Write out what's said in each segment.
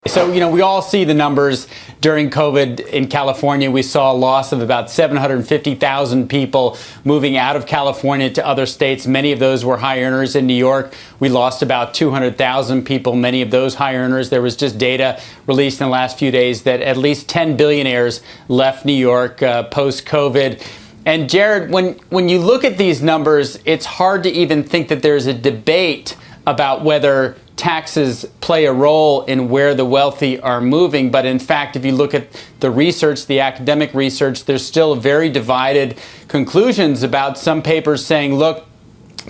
So, we all see the numbers during COVID in California. We saw a loss of about 750,000 people moving out of California to other states. Many of those were high earners. In New York, we lost about 200,000 people, many of those high earners. There was just data released in the last few days that at least 10 billionaires left New York post-COVID. And Jared, when you look at these numbers, it's hard to even think that there's a debate about whether taxes play a role in where the wealthy are moving. But in fact, if you look at the research, the academic research, there's still very divided conclusions about some papers saying, look,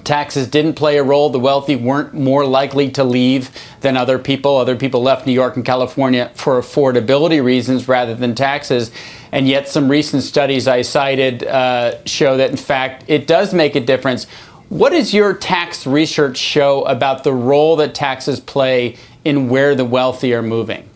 taxes didn't play a role. The wealthy weren't more likely to leave than other people. Other people left New York and California for affordability reasons rather than taxes. And yet some recent studies I cited show that, in fact, it does make a difference. What does your tax research show about the role that taxes play in where the wealthy are moving?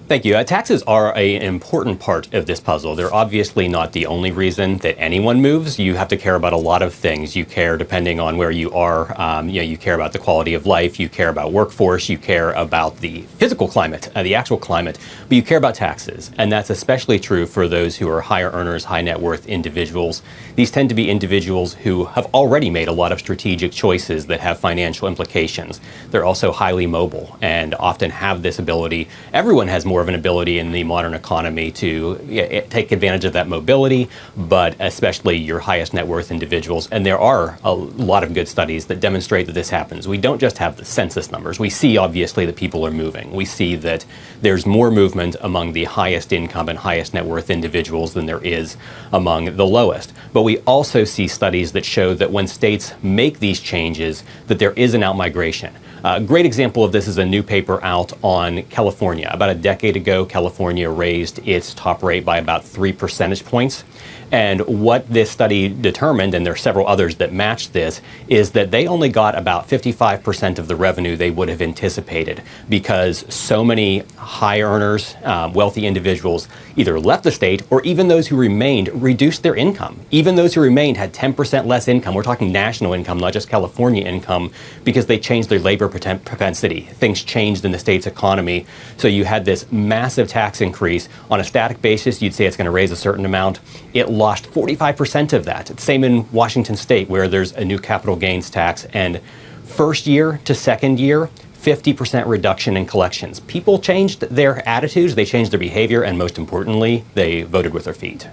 Thank you. Taxes are an important part of this puzzle. They're obviously not the only reason that anyone moves. You have to care about a lot of things. You care depending on where you are. You care about the quality of life. You care about workforce. You care about the physical climate, the actual climate. But you care about taxes. And that's especially true for those who are higher earners, high net worth individuals. These tend to be individuals who have already made a lot of strategic choices that have financial implications. They're also highly mobile and often have this ability. Everyone has more of an ability in the modern economy to take advantage of that mobility, but especially your highest net worth individuals. And there are a lot of good studies that demonstrate that this happens. We don't just have the census numbers. We see, obviously, that people are moving. We see that there's more movement among the highest income and highest net worth individuals than there is among the lowest. But we also see studies that show that when states make these changes, that there is an outmigration. A great example of this is a new paper out on California. About a decade ago, California raised its top rate by about 3 percentage points. And what this study determined, and there are several others that match this, is that they only got about 55% of the revenue they would have anticipated because so many high earners, wealthy individuals either left the state or even those who remained reduced their income. Even those who remained had 10% less income. We're talking national income, not just California income, because they changed their labor propensity. Things changed in the state's economy. So you had this massive tax increase. On a static basis, you'd say it's going to raise a certain amount. It lost 45% of that. It's same in Washington state, where there's a new capital gains tax, and first year to second year, 50% reduction in collections. People changed their attitudes, they changed their behavior, and most importantly, they voted with their feet.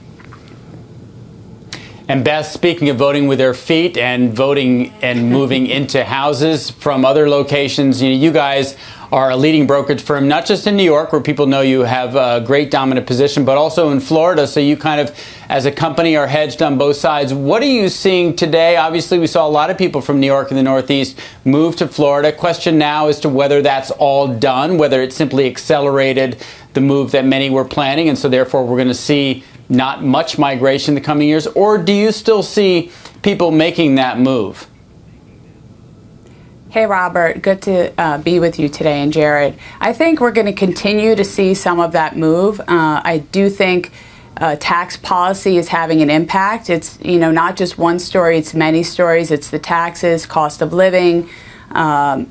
And Bess, speaking of voting with their feet and voting and moving into houses from other locations, you guys are a leading brokerage firm, not just in New York, where people know you have a great dominant position, but also in Florida. So you kind of, as a company, are hedged on both sides. What are you seeing today? Obviously, we saw a lot of people from New York and the Northeast move to Florida. Question now as to whether that's all done, whether it simply accelerated the move that many were planning, and so therefore we're going to see not much migration in the coming years, or do you still see people making that move? Hey, Robert, good to be with you today, and Jared. I think we're going to continue to see some of that move. I do think tax policy is having an impact. It's, not just one story, it's many stories. It's the taxes, cost of living,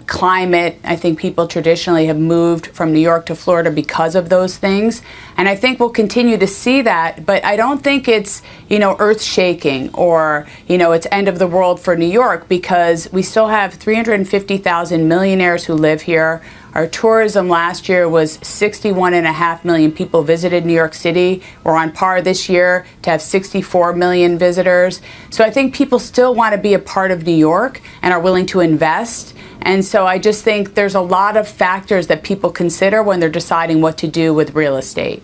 climate. I think people traditionally have moved from New York to Florida because of those things. And I think we'll continue to see that, but I don't think it's, earth shaking or, it's end of the world for New York, because we still have 350,000 millionaires who live here. Our tourism last year was 61.5 million people visited New York City. We're on par this year to have 64 million visitors. So I think people still want to be a part of New York and are willing to invest. And so I just think there's a lot of factors that people consider when they're deciding what to do with real estate.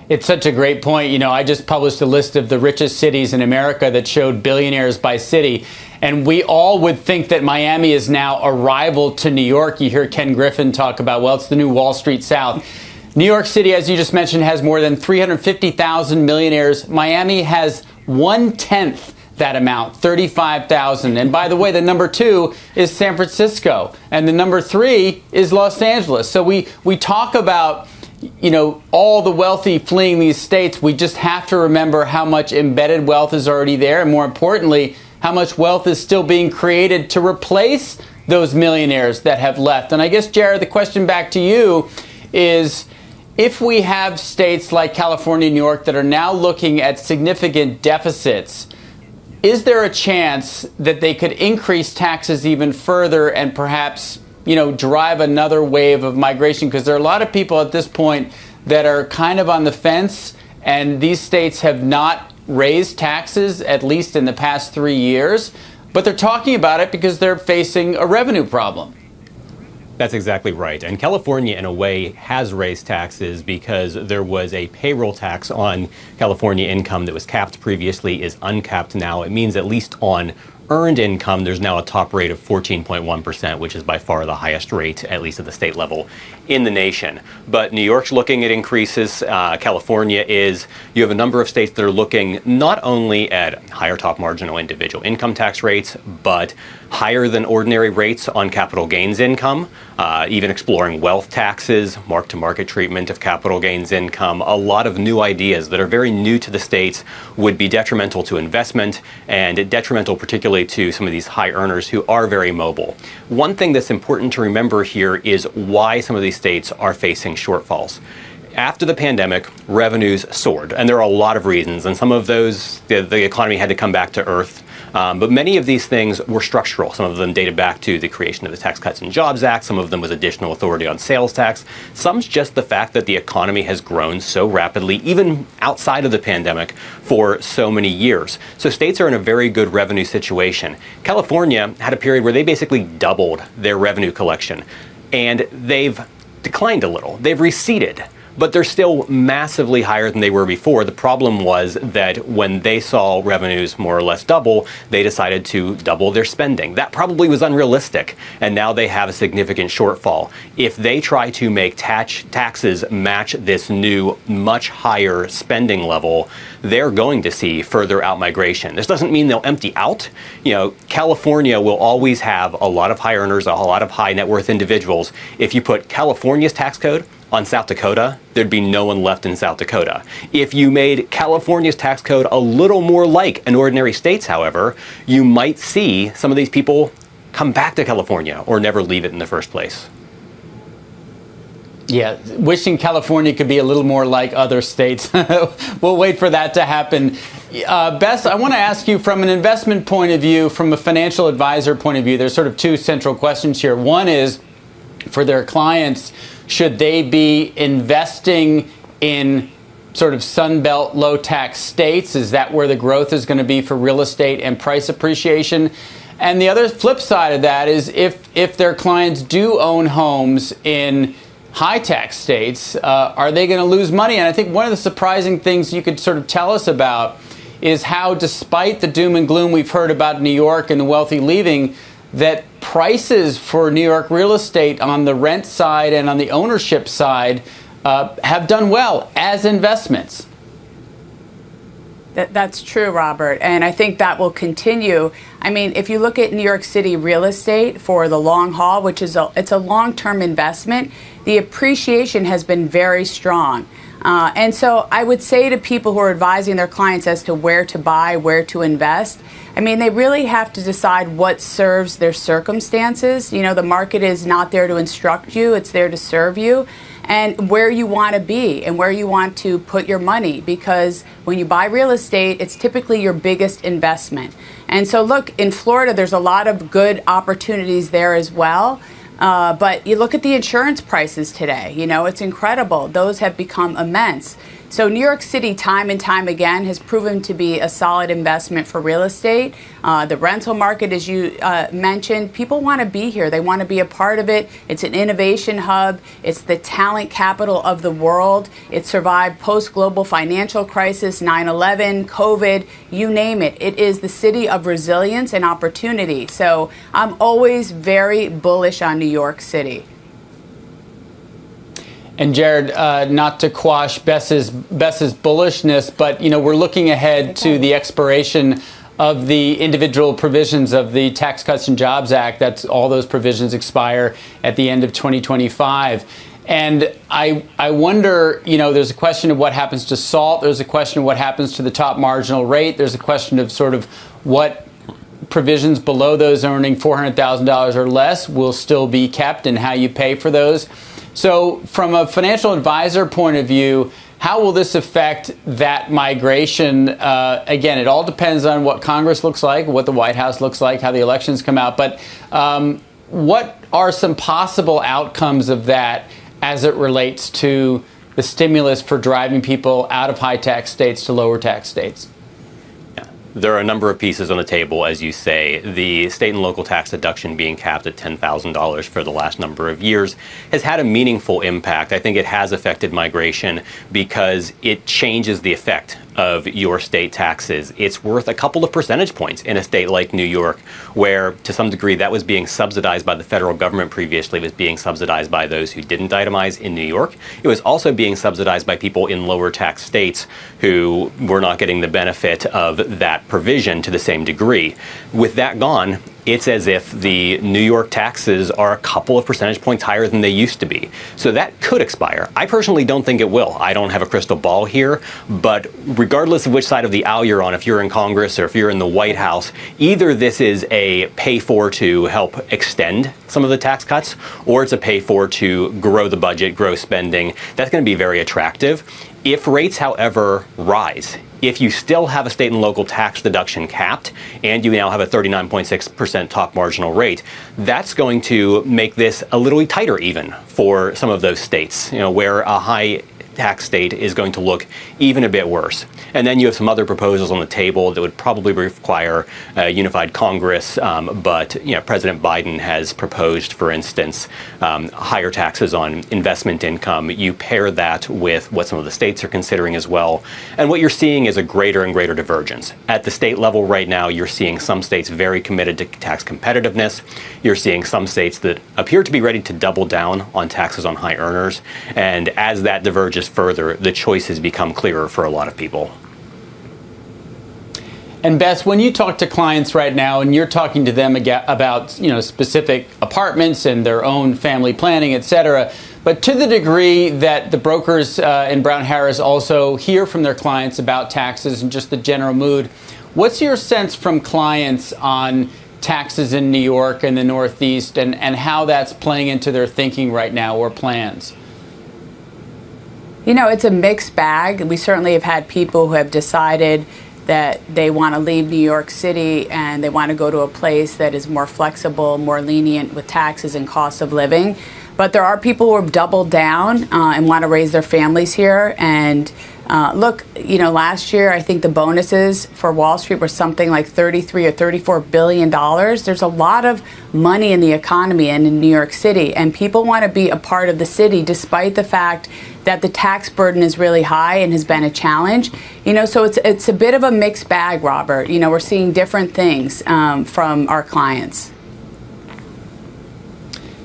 It's such a great point. I just published a list of the richest cities in America that showed billionaires by city. And we all would think that Miami is now a rival to New York. You hear Ken Griffin talk about, well, it's the new Wall Street South. New York City, as you just mentioned, has more than 350,000 millionaires. Miami has 1/10 that amount, 35,000. And by the way, the number 2 is San Francisco, and the number 3 is Los Angeles. So we talk about all the wealthy fleeing these states. We just have to remember how much embedded wealth is already there, and more importantly, how much wealth is still being created to replace those millionaires that have left. And I guess, Jared, the question back to you is, if we have states like California and New York that are now looking at significant deficits, is there a chance that they could increase taxes even further and perhaps, drive another wave of migration? Because there are a lot of people at this point that are kind of on the fence, and these states have not raised taxes, at least in the past 3 years, but they're talking about it because they're facing a revenue problem. That's exactly right. And California, in a way, has raised taxes because there was a payroll tax on California income that was capped previously, is uncapped now. It means at least on earned income, there's now a top rate of 14.1%, which is by far the highest rate, at least at the state level, in the nation. But New York's looking at increases. California is. You have a number of states that are looking not only at higher top marginal individual income tax rates, but higher than ordinary rates on capital gains income, even exploring wealth taxes, mark-to-market treatment of capital gains income. A lot of new ideas that are very new to the states would be detrimental to investment and detrimental particularly to some of these high earners who are very mobile. One thing that's important to remember here is why some of these states are facing shortfalls. After the pandemic, revenues soared, and there are a lot of reasons, and some of those, the economy had to come back to earth. But many of these things were structural. Some of them dated back to the creation of the Tax Cuts and Jobs Act. Some of them was additional authority on sales tax. Some's just the fact that the economy has grown so rapidly, even outside of the pandemic, for so many years. So states are in a very good revenue situation. California had a period where they basically doubled their revenue collection, and they've declined a little. They've receded, but they're still massively higher than they were before. The problem was that when they saw revenues more or less double, they decided to double their spending. That probably was unrealistic, and now they have a significant shortfall. If they try to make taxes match this new, much higher spending level, they're going to see further outmigration. This doesn't mean they'll empty out. California will always have a lot of high earners, a lot of high net worth individuals. If you put California's tax code on South Dakota, there'd be no one left in South Dakota. If you made California's tax code a little more like an ordinary state's, however, you might see some of these people come back to California or never leave it in the first place. Yeah, wishing California could be a little more like other states. We'll wait for that to happen. Bess, I want to ask you from an investment point of view, from a financial advisor point of view, there's sort of two central questions here. One is, for their clients, should they be investing in sort of Sunbelt low-tax states? Is that where the growth is going to be for real estate and price appreciation? And the other flip side of that is if their clients do own homes in high-tax states, are they going to lose money? And I think one of the surprising things you could sort of tell us about is how, despite the doom and gloom we've heard about New York and the wealthy leaving, that prices for New York real estate on the rent side and on the ownership side have done well as investments. That's true, Robert, and I think that will continue. I mean, if you look at New York City real estate for the long haul, which is it's a long-term investment, the appreciation has been very strong. And so I would say to people who are advising their clients as to where to buy, where to invest, I mean, they really have to decide what serves their circumstances. The market is not there to instruct you, it's there to serve you, and where you want to be and where you want to put your money, because when you buy real estate, it's typically your biggest investment. And so look, in Florida, there's a lot of good opportunities there as well. But you look at the insurance prices today, it's incredible. Those have become immense. So New York City, time and time again, has proven to be a solid investment for real estate. The rental market, as you mentioned, people want to be here. They want to be a part of it. It's an innovation hub. It's the talent capital of the world. It survived post-global financial crisis, 9/11, COVID, you name it. It is the city of resilience and opportunity. So I'm always very bullish on New York City. And Jared, not to quash Bess's bullishness, but we're looking ahead to the expiration of the individual provisions of the Tax Cuts and Jobs Act. That's all those provisions expire at the end of 2025. And I wonder, there's a question of what happens to SALT. There's a question of what happens to the top marginal rate. There's a question of sort of what provisions below those earning $400,000 or less will still be kept, and how you pay for those. So from a financial advisor point of view, how will this affect that migration? Again, it all depends on what Congress looks like, what the White House looks like, how the elections come out. But what are some possible outcomes of that as it relates to the stimulus for driving people out of high tax states to lower tax states? There are a number of pieces on the table, as you say. The state and local tax deduction being capped at $10,000 for the last number of years has had a meaningful impact. I think it has affected migration because it changes the effect of your state taxes. It's worth a couple of percentage points in a state like New York, where to some degree that was being subsidized by the federal government previously, was being subsidized by those who didn't itemize in New York. It was also being subsidized by people in lower tax states who were not getting the benefit of that provision to the same degree. With that gone, it's as if the New York taxes are a couple of percentage points higher than they used to be. So that could expire. I personally don't think it will. I don't have a crystal ball here, but regardless of which side of the aisle you're on, if you're in Congress or if you're in the White House, either this is a pay for to help extend some of the tax cuts, or it's a pay for to grow the budget, grow spending. That's going to be very attractive. If rates, however, rise, if you still have a state and local tax deduction capped, and you now have a 39.6% top marginal rate, that's going to make this a little tighter even for some of those states, where a high tax state is going to look even a bit worse. And then you have some other proposals on the table that would probably require a unified Congress, but President Biden has proposed, for instance, higher taxes on investment income. You pair that with what some of the states are considering as well, and what you're seeing is a greater and greater divergence. At the state level right now, you're seeing some states very committed to tax competitiveness. You're seeing some states that appear to be ready to double down on taxes on high earners, and as that diverges further, the choices become clearer for a lot of people. And Bess, when you talk to clients right now and you're talking to them about specific apartments and their own family planning, et cetera, but to the degree that the brokers in Brown Harris also hear from their clients about taxes and just the general mood, what's your sense from clients on taxes in New York and the Northeast and how that's playing into their thinking right now or plans? It's a mixed bag. We certainly have had people who have decided that they want to leave New York City and they want to go to a place that is more flexible, more lenient with taxes and cost of living. But there are people who have doubled down and want to raise their families here. And look, last year I think the bonuses for Wall Street were something like $33 or $34 billion. There's a lot of money in the economy and in New York City, and people want to be a part of the city despite the fact that the tax burden is really high and has been a challenge. So it's a bit of a mixed bag, Robert. We're seeing different things from our clients.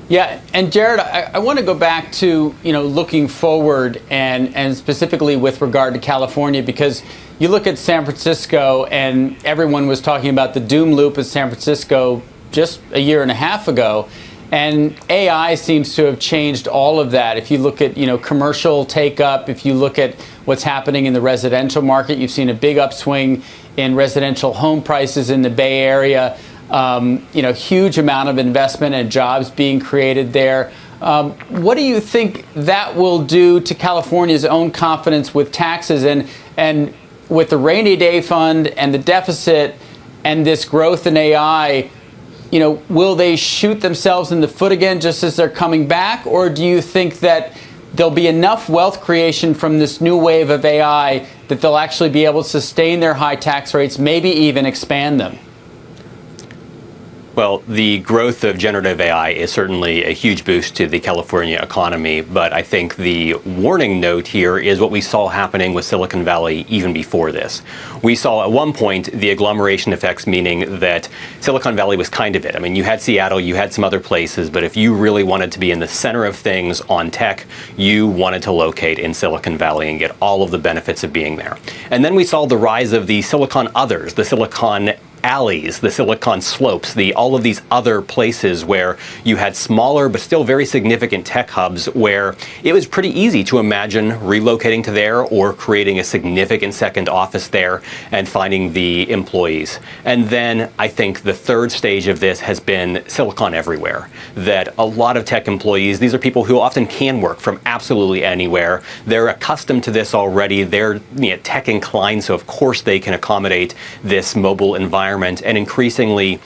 Yeah, and Jared, I want to go back to looking forward and specifically with regard to California, because you look at San Francisco and everyone was talking about the doom loop of San Francisco just a year and a half ago, and AI seems to have changed all of that. If you look at commercial take up, if you look at what's happening in the residential market, you've seen a big upswing in residential home prices in the Bay Area. Huge amount of investment and jobs being created there. What do you think that will do to California's own confidence with taxes and with the rainy day fund and the deficit and this growth in AI? Will they shoot themselves in the foot again just as they're coming back? Or do you think that there'll be enough wealth creation from this new wave of AI that they'll actually be able to sustain their high tax rates, maybe even expand them? Well, the growth of generative AI is certainly a huge boost to the California economy, but I think the warning note here is what we saw happening with Silicon Valley even before this. We saw at one point the agglomeration effects, meaning that Silicon Valley was kind of it. I mean, you had Seattle, you had some other places, but if you really wanted to be in the center of things on tech, you wanted to locate in Silicon Valley and get all of the benefits of being there. And then we saw the rise of the Silicon others, the Silicon alleys, the Silicon Slopes, all of these other places where you had smaller but still very significant tech hubs where it was pretty easy to imagine relocating to there or creating a significant second office there and finding the employees. And then I think the third stage of this has been Silicon everywhere. That a lot of tech employees, these are people who often can work from absolutely anywhere. They're accustomed to this already. They're tech inclined, so of course they can accommodate this mobile environment. And increasingly,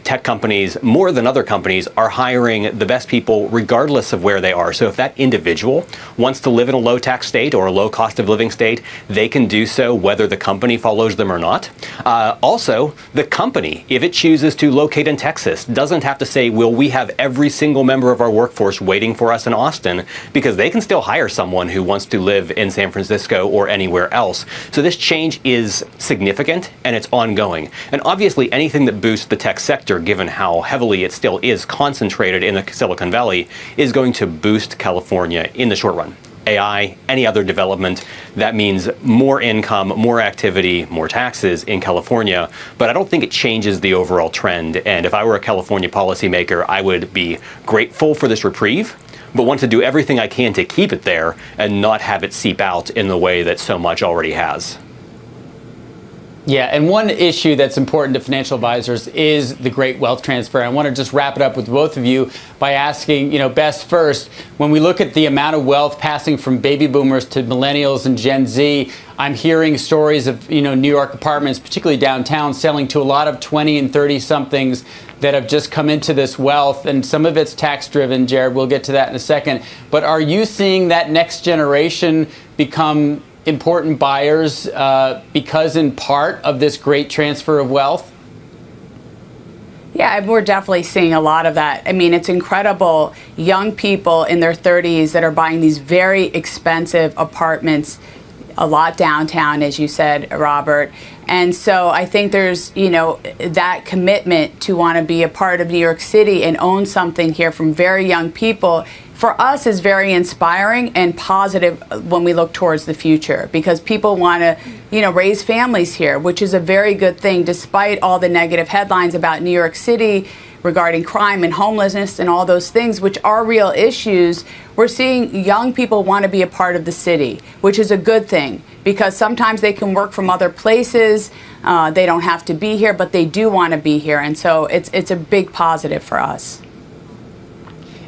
tech companies, more than other companies, are hiring the best people regardless of where they are. So if that individual wants to live in a low tax state or a low cost of living state, they can do so whether the company follows them or not. Also, the company, if it chooses to locate in Texas, doesn't have to say, will we have every single member of our workforce waiting for us in Austin, because they can still hire someone who wants to live in San Francisco or anywhere else. So this change is significant and it's ongoing. And obviously anything that boosts the tech sector, given how heavily it still is concentrated in the Silicon Valley, is going to boost California in the short run. AI, any other development, that means more income, more activity, more taxes in California, but I don't think it changes the overall trend. And if I were a California policymaker, I would be grateful for this reprieve, but want to do everything I can to keep it there and not have it seep out in the way that so much already has. Yeah, and one issue that's important to financial advisors is the great wealth transfer. I want to just wrap it up with both of you by asking, Bess first, when we look at the amount of wealth passing from baby boomers to millennials and Gen Z, I'm hearing stories of, New York apartments, particularly downtown, selling to a lot of 20 and 30 somethings that have just come into this wealth, and some of it's tax driven. Jared, we'll get to that in a second. But are you seeing that next generation become important buyers because in part of this great transfer of wealth? Yeah, we're definitely seeing a lot of that. I mean, it's incredible. Young people in their 30s that are buying these very expensive apartments, a lot downtown, as you said, Robert. And so I think there's, that commitment to want to be a part of New York City and own something here from very young people, for us, is very inspiring and positive when we look towards the future, because people want to, raise families here, which is a very good thing, despite all the negative headlines about New York City regarding crime and homelessness and all those things, which are real issues. We're seeing young people want to be a part of the city, which is a good thing, because sometimes they can work from other places. They don't have to be here, but they do want to be here. And so it's a big positive for us.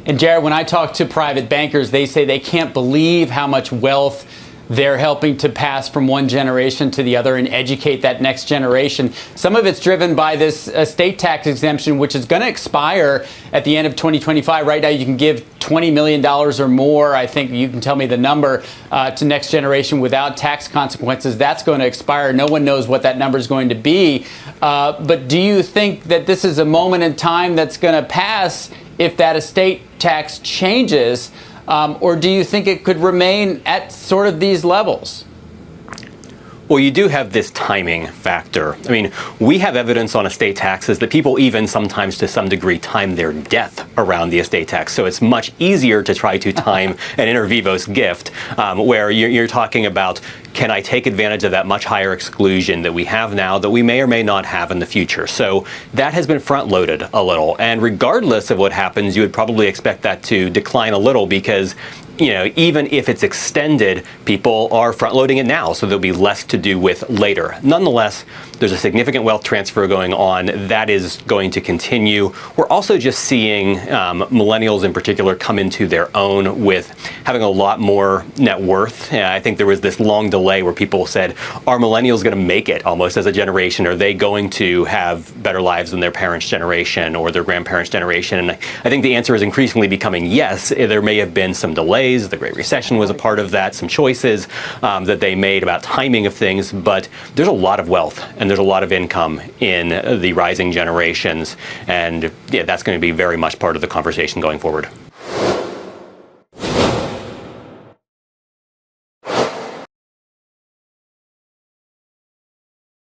And Jared, when I talk to private bankers, they say they can't believe how much wealth they're helping to pass from one generation to the other and educate that next generation. Some of it's driven by this estate tax exemption, which is going to expire at the end of 2025. Right now, you can give $20 million or more, I think you can tell me the number, to next generation without tax consequences. That's going to expire. No one knows what that number is going to be. But do you think that this is a moment in time that's going to pass if that estate tax changes, or do you think it could remain at sort of these levels? Well, you do have this timing factor. I mean, we have evidence on estate taxes that people even sometimes to some degree time their death around the estate tax. So it's much easier to try to time an inter vivos gift where you're talking about, can I take advantage of that much higher exclusion that we have now that we may or may not have in the future? So that has been front loaded a little. And regardless of what happens, you would probably expect that to decline a little because even if it's extended, people are front loading it now, so there'll be less to do with later. Nonetheless, there's a significant wealth transfer going on. That is going to continue. We're also just seeing millennials in particular come into their own with having a lot more net worth. I think there was this long delay where people said, are millennials going to make it almost as a generation? Are they going to have better lives than their parents' generation or their grandparents' generation? And I think the answer is increasingly becoming yes. There may have been some delays. The Great Recession was a part of that, some choices that they made about timing of things, but there's a lot of wealth and there's a lot of income in the rising generations, and that's going to be very much part of the conversation going forward.